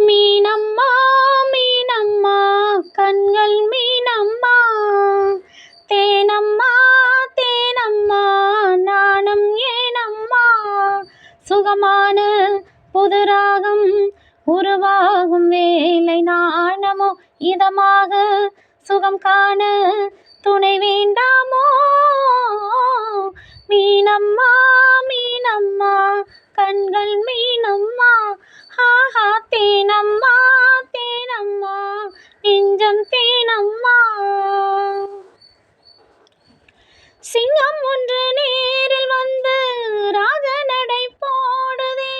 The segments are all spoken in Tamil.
மீனம்மா மீனம்மா கண்கள் மீனம்மா, தேனம்மா தேனம்மா நாணம் ஏனம்மா. சுகமான புதுராகம் உருவாகும் வேலை நாணமோ, இதமாக சுகம் காண துணை வேண்டாமோ. மீனம்மா மீனம்மா கண்கள் மீனம்மா, ஆஹா தேனம்மா தேனம்மா நெஞ்சம் தேனம்மா. சிங்கம் ஒன்று நேரில் வந்து ராஜநடை போடுதே,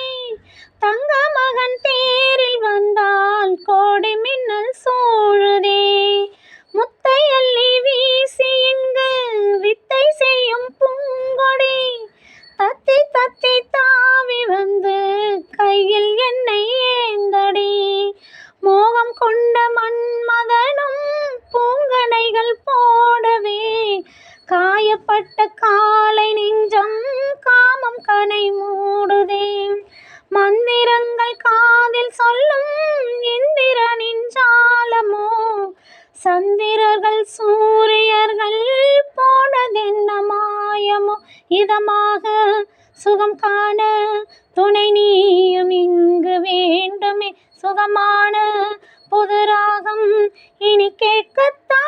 தங்க மகன் தேரில் வந்தால் கோடை மின்னல் சூழுதே. முத்தை அள்ளி வீசி இங்கு வித்தை செய்யும் பூங்கொடி, தத்தி தத்தி தாவி வந்து கையில் என்னை ஏந்தடி. மோகம் கொண்ட மன்மதனும் பூங்கனைகள் போடவே, காயப்பட்ட காலை நெஞ்சம் காமம் கனை மூடுதே. மந்திரங்கள் காதில் சொல்லும் இந்திரனின் ஜாலமோ, சந்திரர்கள் சூரியர்கள் போனதென்ன மாயமோ. இதமாக சுகம் காண துணை நீயும் இங்கு வேண்டுமே, சுகமான புதுராகம் இனி கேட்கத்தான்.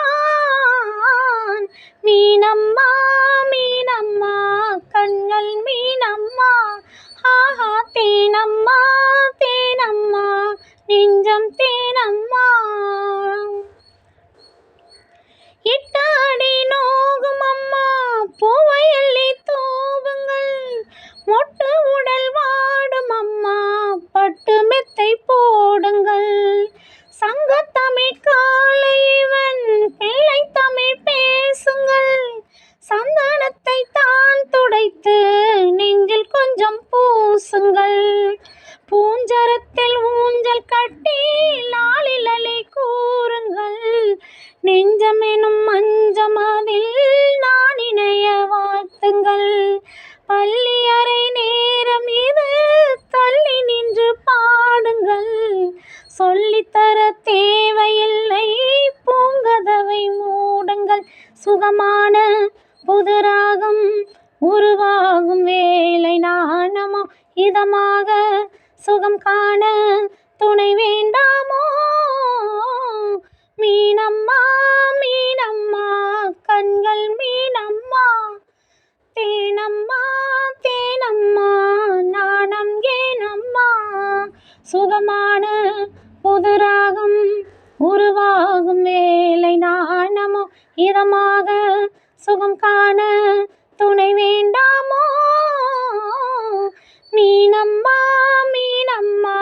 மீனம்மா மீனம்மா கண்கள் மீனம்மா, ஆஹா தேனம்மா தேனம்மா நெஞ்சம் தேனம்மா. இட்டாடி நோகும் அம்மா பூவை அள்ளி தூவுங்கள், மொட்டு உடல் வாடும் அம்மா பட்டு மெத்தை போடுங்கள். சங்கத்தமிழ் காலை இவன் பிள்ளை தமிழ் பேசுங்கள், சந்தனத்தை தான் துடைத்து நெஞ்சில் கொஞ்சம் பூசுங்கள். பூஞ்சரத்தில் ஊஞ்சல் கட்டி லாலிலலை கூறுங்கள், நெஞ்சமெனும் மஞ்சமதில் நான் இணைய வாழ்த்துங்கள். பள்ளி அறை நேரம் இது தள்ளி நின்று பாடுங்கள், சொல்லித்தர தேவையில்லை பூங்கதவை மூடுங்கள். சுகமான புதுராகம் உருவாகும் வேலை நாணமோ, இதமாக சுகம் காண துணை வேண்டாமோ. மீனம்மா மீனம்மா கண்கள் மீனம்மா, தேனம்மா தேனம்மா நாணம் ஏனம்மா. சுகமான புதுராகம் உருவாகும் வேலை நாணமோ, இதமாக சுகம் காண துணை வேண்டாமோ. மீனம்மா மீனம்மா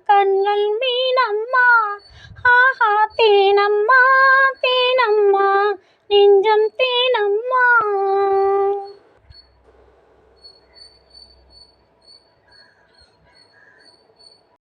கண்கள் மீனம்மா, ஆஹா தேனம்மா தேனம்மா நெஞ்சம் தேனம்மா.